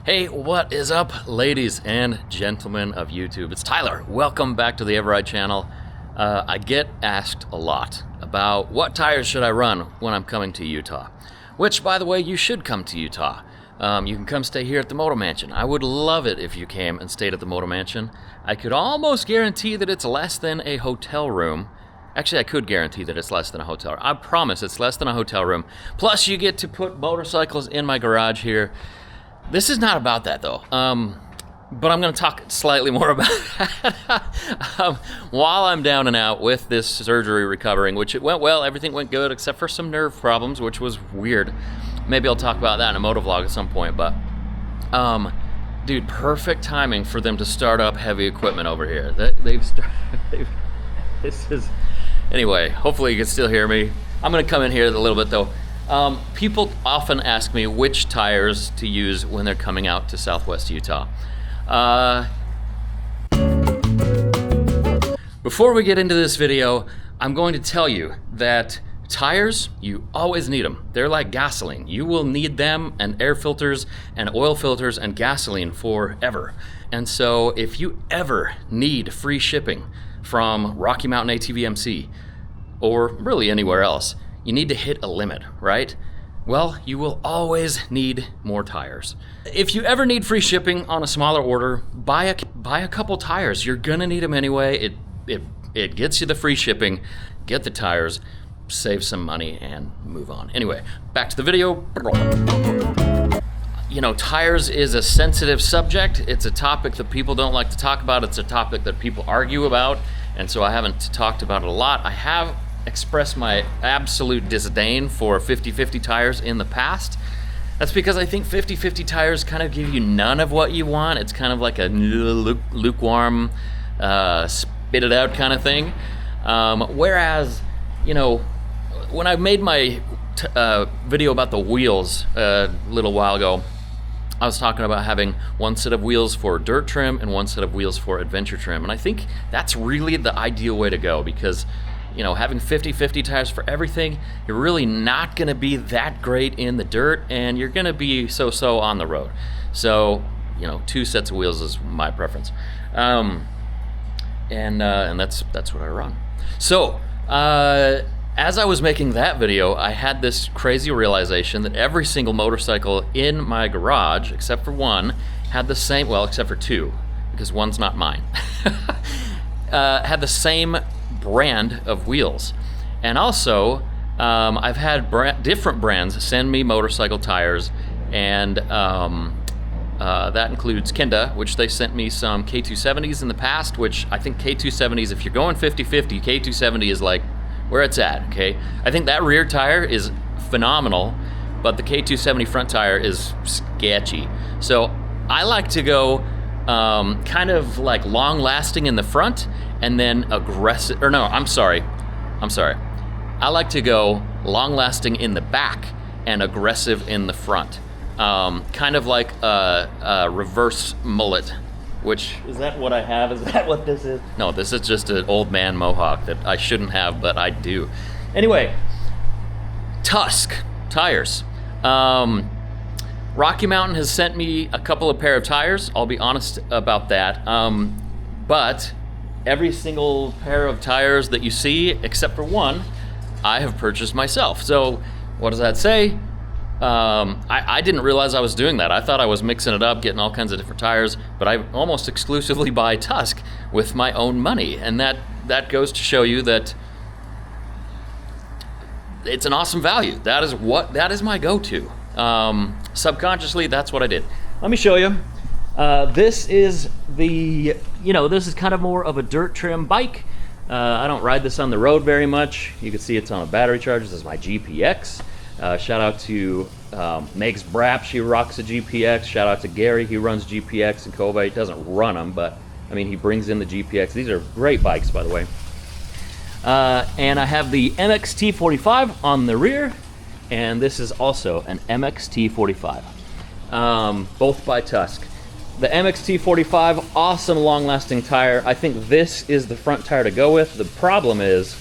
Hey, what is up, ladies and gentlemen of YouTube? It's Tyler. Welcome back to the eveRide channel. I get asked a lot about what tires should I run when I'm coming to Utah. Which, by the way, you should come to Utah. You can come stay here at the Moto Mansion. I would love it if you came and stayed at the Moto Mansion. I could almost guarantee that it's less than a hotel room. Actually, I could guarantee that it's less than a hotel room. I promise it's less than a hotel room. Plus, you get to put motorcycles in my garage here. This is not about that, though. But I'm going to talk slightly more about that. While I'm down and out with this surgery recovering, which it went well, everything went good, except for some nerve problems, which was weird. Maybe I'll talk about that in a moto vlog at some point, but dude, perfect timing for them to start up heavy equipment over here. Anyway, hopefully you can still hear me. I'm going to come in here a little bit, though. People often ask me which tires to use when they're coming out to Southwest Utah. Before we get into this video, I'm going to tell you that tires, you always need them. They're like gasoline. You will need them and air filters and oil filters and gasoline forever. And so if you ever need free shipping from Rocky Mountain ATVMC or really anywhere else, you need to hit a limit, right? Well, you will always need more tires. If you ever need free shipping on a smaller order, buy a couple tires. You're gonna need them anyway. It gets you the free shipping, get the tires, save some money, and move on. Anyway, back to the video. You know, tires is a sensitive subject. It's a topic that people don't like to talk about. It's a topic that people argue about, and so I haven't talked about it a lot. I have expressed my absolute disdain for 50-50 tires in the past. That's because I think 50-50 tires kind of give you none of what you want. It's kind of like a lukewarm, spit it out kind of thing. Whereas, you know, when I made my video about the wheels a little while ago, I was talking about having one set of wheels for dirt trim and one set of wheels for adventure trim. And I think that's really the ideal way to go because, you know, having 50-50 tires for everything, you're really not gonna be that great in the dirt and you're gonna be so-so on the road. So, you know, two sets of wheels is my preference. And that's what I run. So, as I was making that video, I had this crazy realization that every single motorcycle in my garage, except for one, had the same, well, except for two, because one's not mine, had the same brand of wheels. And also, I've had different brands send me motorcycle tires, and that includes Kenda, which they sent me some K270s in the past, which I think K270s, if you're going 50-50, K270 is like where it's at, okay? I think that rear tire is phenomenal, but the K270 front tire is sketchy. So I like to go kind of like long lasting in the front and then aggressive, or no, I'm sorry. I like to go long lasting in the back and aggressive in the front. Kind of like a reverse mullet, which, is that what I have? Is that what this is? No, this is just an old man mohawk that I shouldn't have, but I do. Anyway, Tusk tires. Rocky Mountain has sent me a couple of pair of tires. I'll be honest about that. But every single pair of tires that you see, except for one, I have purchased myself. So what does that say? I didn't realize I was doing that. I thought I was mixing it up, getting all kinds of different tires, but I almost exclusively buy Tusk with my own money. And that goes to show you that it's an awesome value. That is my go-to. Subconsciously, that's what I did. Let me show you. This is this is kind of more of a dirt trim bike. I don't ride this on the road very much. You can see it's on a battery charger. This is my GPX. Shout out to Megs Brap, she rocks a GPX. Shout out to Gary, he runs GPX and Kova. He doesn't run them, but I mean, he brings in the GPX. These are great bikes, by the way. And I have the MXT45 on the rear, and this is also an MXT45, both by Tusk. The MXT45, awesome long-lasting tire. I think this is the front tire to go with. The problem is,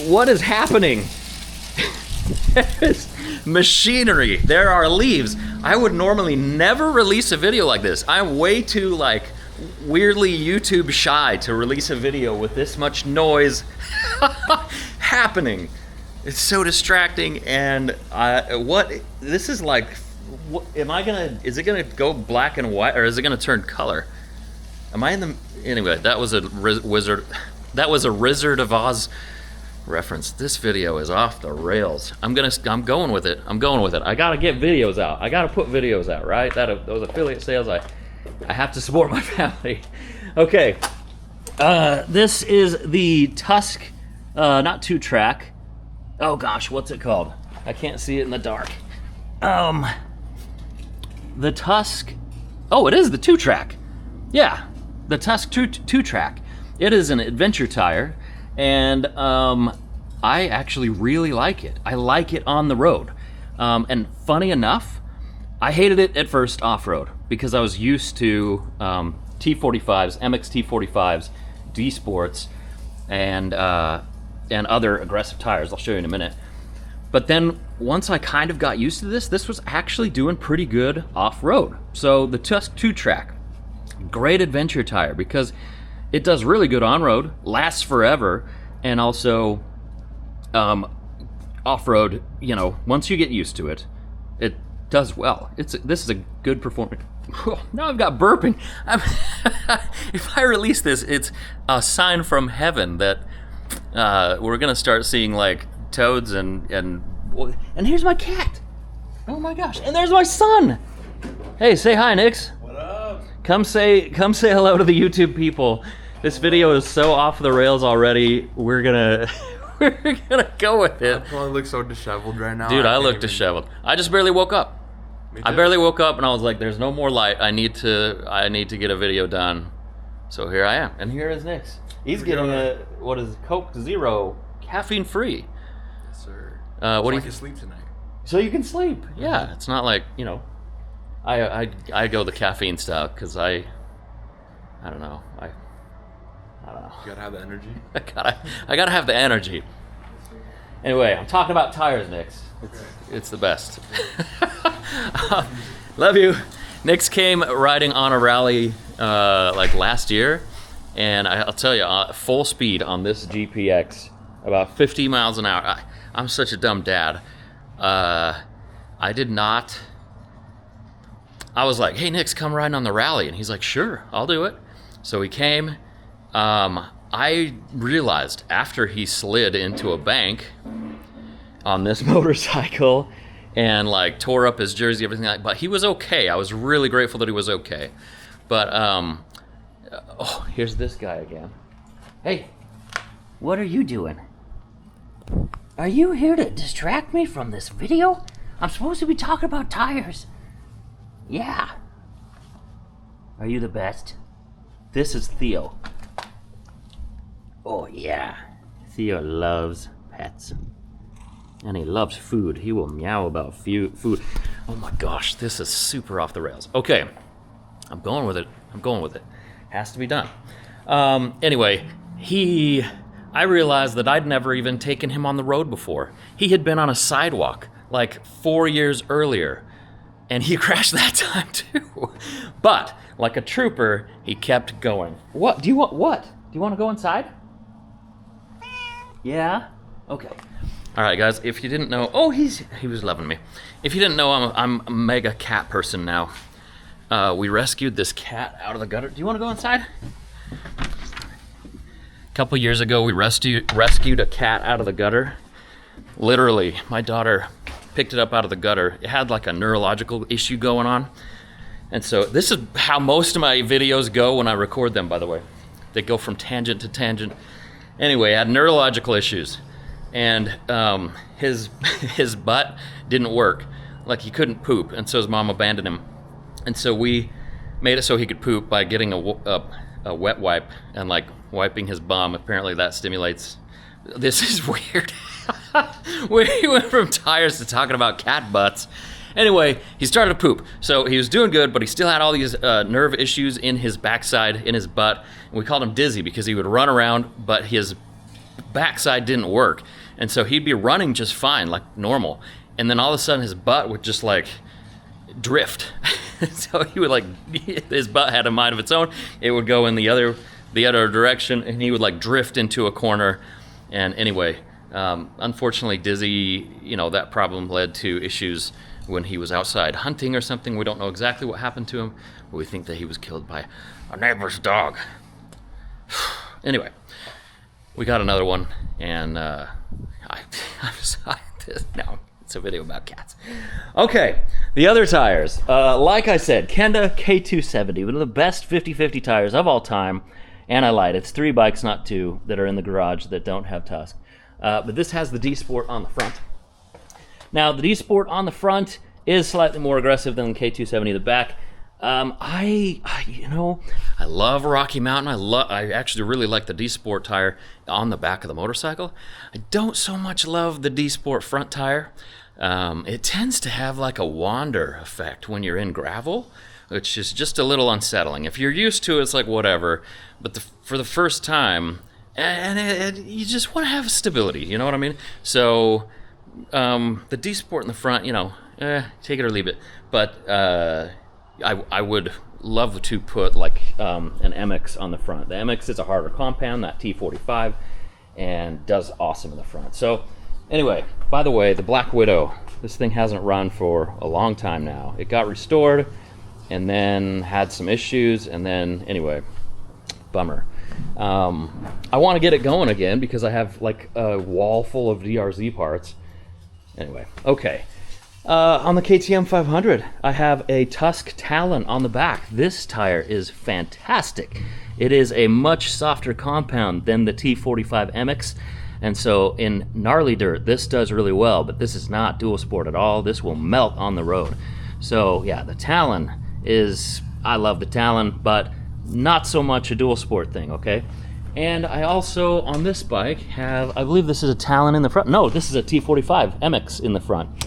what is happening? machinery. There are leaves. I would normally never release a video like this. I'm way too like weirdly YouTube shy to release a video with this much noise happening. It's so distracting, and this is like, what, is it gonna go black and white, or is it gonna turn color? Am I in the, anyway, that was a Wizard of Oz reference. This video is off the rails. I'm going with it. I gotta get videos out. I gotta put videos out, right? Those affiliate sales, I have to support my family. Okay, this is the Tusk, not 2-track. Oh gosh, what's it called? I can't see it in the dark. The Tusk, oh, it is the 2-track. Yeah, the Tusk 2-track. It is an adventure tire, and I actually really like it. I like it on the road. And funny enough, I hated it at first off-road because I was used to T45s, MX T45s, D Sports, and other aggressive tires. I'll show you in a minute. But then once I kind of got used to this was actually doing pretty good off-road. So the Tusk 2-track, great adventure tire because it does really good on-road, lasts forever, and also off-road, you know, once you get used to it, it does well. This is a good performance. Now I've got burping. If I release this, it's a sign from heaven that we're gonna start seeing like toads and here's my cat. Oh my gosh! And there's my son. Hey, say hi, Nix. What up? Come say hello to the YouTube people. This video is so off the rails already. We're gonna go with it. I probably look so disheveled right now. Dude, I look disheveled. I just barely woke up. I barely woke up and I was like, "There's no more light. I need to get a video done." So here I am, and here is Nix. He's getting what is Coke Zero, caffeine free. Yes, sir. What do you can sleep tonight? So you can sleep. Yeah, it's not like, you know, I go the caffeine stuff because I don't know. I don't know. You gotta have the energy. I gotta have the energy. Anyway, I'm talking about tires, Nix. It's the best. Love you. Nix came riding on a rally like last year, and I'll tell you, full speed on this GPX, about 50 miles an hour. I'm such a dumb dad. I was like, "Hey, Nix, come riding on the rally," and he's like, "Sure, I'll do it." So he came. I realized after he slid into a bank on this motorcycle and like tore up his jersey, everything like that, but he was okay. I was really grateful that he was okay. But oh, here's this guy again. Hey, what are you doing? Are you here to distract me from this video? I'm supposed to be talking about tires. Yeah. Are you the best? this is Theo. Oh yeah. Theo loves pets. And he loves food. He will meow about food. Oh my gosh, this is super off the rails. Okay, I'm going with it. Has to be done. Anyway, I realized that I'd never even taken him on the road before. He had been on a sidewalk like 4 years earlier, and he crashed that time too. But like a trooper, he kept going. What? Do you want to go inside? Yeah? Okay. All right, guys, if you didn't know, he was loving me. If you didn't know, I'm a mega cat person now. We rescued this cat out of the gutter. Do you want to go inside? A couple years ago, we rescued a cat out of the gutter. Literally, my daughter picked it up out of the gutter. It had like a neurological issue going on. And so this is how most of my videos go when I record them, by the way. They go from tangent to tangent. Anyway, it had neurological issues. And his butt didn't work. Like, he couldn't poop, and so his mom abandoned him. And so we made it so he could poop by getting a wet wipe and like wiping his bum. Apparently that stimulates. This is weird. We went from tires to talking about cat butts. Anyway, he started to poop. So he was doing good, but he still had all these nerve issues in his backside, in his butt. And we called him Dizzy because he would run around, but his backside didn't work. And so he'd be running just fine, like normal. and then all of a sudden his butt would just like drift. So he would like, his butt had a mind of its own. It would go in the other direction, and he would like drift into a corner. And anyway, unfortunately, Dizzy, that problem led to issues when he was outside hunting or something. We don't know exactly what happened to him, but we think that he was killed by a neighbor's dog. Anyway, we got another one, and no, it's a video about cats. Okay, the other tires. Like I said, Kenda K270, one of the best 50/50 tires of all time, and I lied. It's 3 bikes, not 2, that are in the garage that don't have Tusk. But this has the D Sport on the front. Now, the D Sport on the front is slightly more aggressive than the K270 in the back. I love Rocky Mountain. I actually really like the D Sport tire on the back of the motorcycle. I don't so much love the D Sport front tire. It tends to have like a wander effect when you're in gravel, which is just a little unsettling. If you're used to it, it's like whatever. But for the first time, you just want to have stability. You know what I mean? So the D Sport in the front, take it or leave it. But I would love to put like an MX on the front. The MX is a harder compound, that T45, and does awesome in the front. So anyway, by the way, the Black Widow, this thing hasn't run for a long time now. It got restored and then had some issues, and then anyway, bummer. I want to get it going again because I have like a wall full of DRZ parts. Anyway, okay. On the KTM 500, I have a Tusk Talon on the back. This tire is fantastic. It is a much softer compound than the T45 MX, and so in gnarly dirt, this does really well, but this is not dual sport at all. This will melt on the road. So yeah, the Talon I love the Talon, but not so much a dual sport thing, okay? And I also, on this bike, have, I believe this is a Talon in the front. No, this is a T45 MX in the front.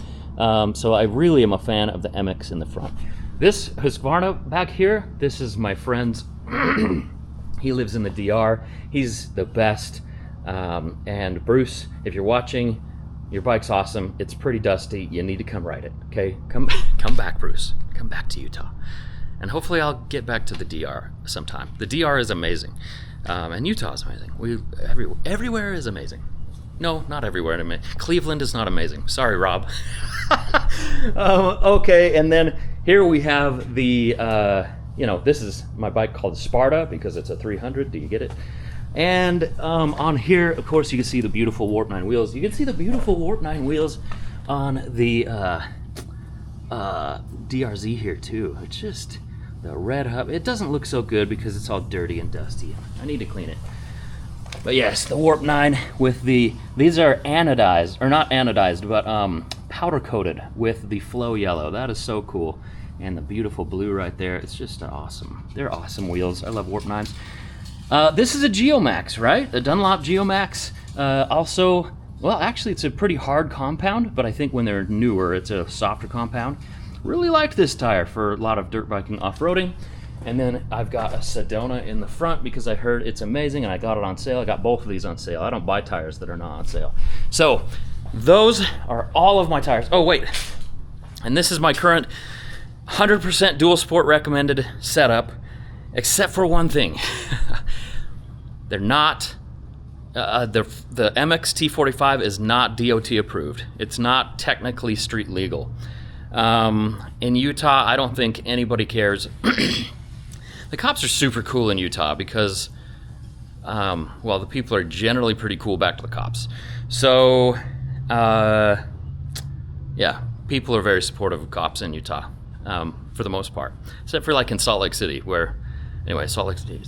So I really am a fan of the MX in the front. This Husqvarna back here, this is my friend's. He lives in the DR. He's the best. And Bruce, if you're watching, your bike's awesome. It's pretty dusty. You need to come ride it, okay? Come back, Bruce. Come back to Utah. And hopefully I'll get back to the DR sometime. The DR is amazing. And Utah is amazing. Everywhere is amazing. No, not everywhere. Cleveland is not amazing. Sorry, Rob. Okay, and then here we have the, this is my bike called Sparta because it's a 300. Do you get it? And on here, of course, you can see the beautiful Warp 9 wheels. You can see the beautiful Warp 9 wheels on the DRZ here, too. It's just the red hub. It doesn't look so good because it's all dirty and dusty. I need to clean it. But yes, the Warp 9 with these are anodized, or not anodized, but powder coated with the Flow Yellow. That is so cool. And the beautiful blue right there. It's just awesome. They're awesome wheels. I love Warp 9s. This is a Geomax, right? A Dunlop Geomax. Also, well, actually it's a pretty hard compound, but I think when they're newer, it's a softer compound. Really liked this tire for a lot of dirt biking off-roading. And then I've got a Sedona in the front because I heard it's amazing and I got it on sale. I got both of these on sale. I don't buy tires that are not on sale. So those are all of my tires. Oh, wait. And this is my current 100% dual sport recommended setup, except for one thing. They're not, the MX T45 is not DOT approved. It's not technically street legal. In Utah, I don't think anybody cares. The cops are super cool in Utah because, the people are generally pretty cool back to the cops. So, yeah, people are very supportive of cops in Utah, for the most part. Except for like in Salt Lake City, where, anyway, Salt Lake City,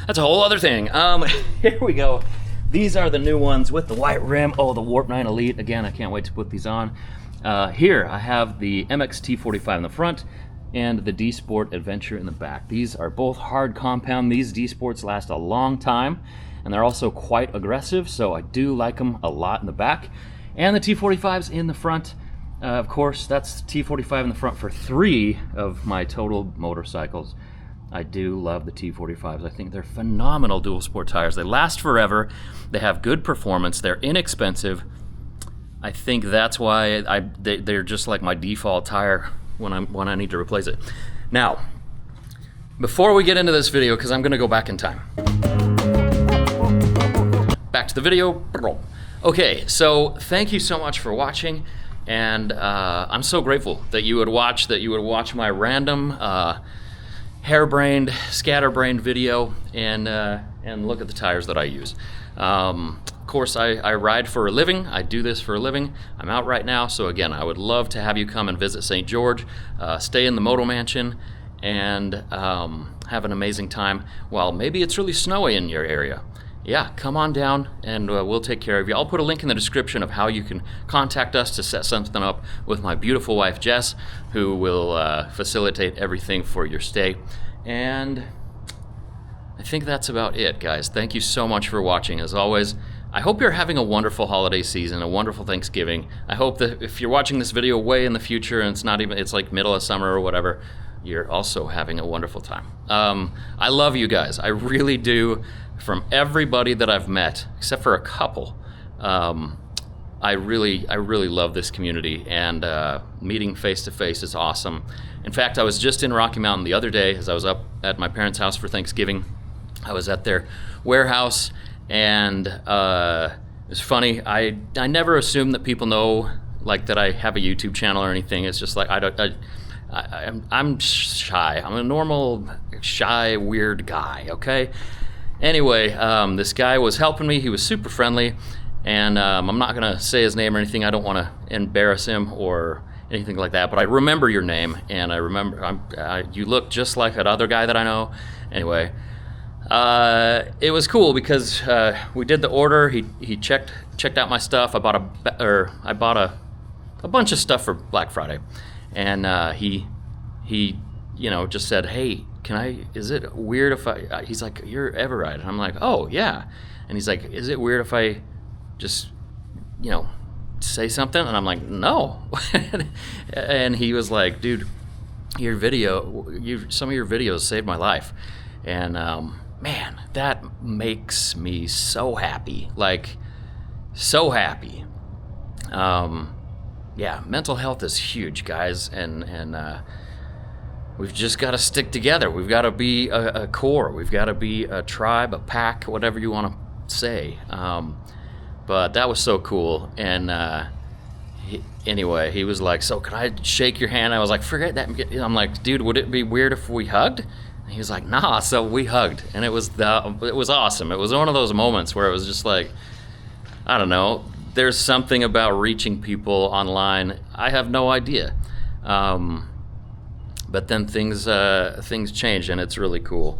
that's a whole other thing. Here we go. These are the new ones with the white rim. Oh, the Warp 9 Elite. Again, I can't wait to put these on. Here, I have the MX T45 in the front and the D Sport Adventure in the back. These are both hard compound. These D Sports last a long time, and they're also quite aggressive, so I do like them a lot in the back. And the T45's in the front. Of course, that's T45 in the front for 3 of my total motorcycles. I do love the T45s. I think they're phenomenal dual sport tires. They last forever. They have good performance. They're inexpensive. I think that's why they're just like my default tire when I need to replace it. Now, before we get into this video, because I'm gonna go back in time. Back to the video. Okay, so thank you so much for watching, and I'm so grateful that you would watch my random harebrained, scatterbrained video and look at the tires that I use. Of course, I ride for a living. I do this for a living. I'm out right now, so again, I would love to have you come and visit St. George, stay in the Moto Mansion, and have an amazing time while maybe it's really snowy in your area. Yeah, come on down and we'll take care of you. I'll put a link in the description of how you can contact us to set something up with my beautiful wife, Jess, who will facilitate everything for your stay. And I think that's about it, guys. Thank you so much for watching. As always, I hope you're having a wonderful holiday season, a wonderful Thanksgiving. I hope that if you're watching this video way in the future and it's like middle of summer or whatever, you're also having a wonderful time. I love you guys. I really do. From everybody that I've met, except for a couple, I really love this community, and meeting face to face is awesome. In fact, I was just in Rocky Mountain the other day as I was up at my parents' house for Thanksgiving. I was at their warehouse, and it was funny. I never assume that people know like that I have a YouTube channel or anything. It's just like I'm shy. I'm a normal shy weird guy. Okay. Anyway, this guy was helping me. He was super friendly, and I'm not gonna say his name or anything. I don't want to embarrass him or anything like that. But I remember your name, and I remember you look just like that other guy that I know. Anyway, it was cool because we did the order. He checked out my stuff. I bought a bunch of stuff for Black Friday, and he just said, "Hey, is it weird if he's like, you're eveRide?" And I'm like, "Oh yeah." And he's like, "Is it weird if I just, say something?" And I'm like, "No." And he was like, "Dude, some of your videos saved my life." And man, that makes me so happy, like so happy. Yeah, mental health is huge, guys, and we've just got to stick together. We've got to be a core. We've got to be a tribe, a pack, whatever you want to say. But that was so cool. And anyway, he was like, "So can I shake your hand?" I was like, "Forget that." I'm like, "Dude, would it be weird if we hugged?" And he was like, "Nah." So we hugged, and it was awesome. It was one of those moments where it was just like, I don't know. There's something about reaching people online. I have no idea. But then things change, and it's really cool.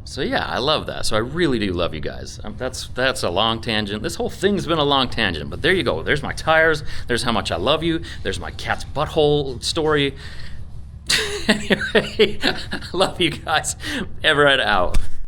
So yeah, I love that. So I really do love you guys. That's a long tangent. This whole thing's been a long tangent, but there you go. There's my tires. There's how much I love you. There's my cat's butthole story. Anyway, love you guys. eveRide out.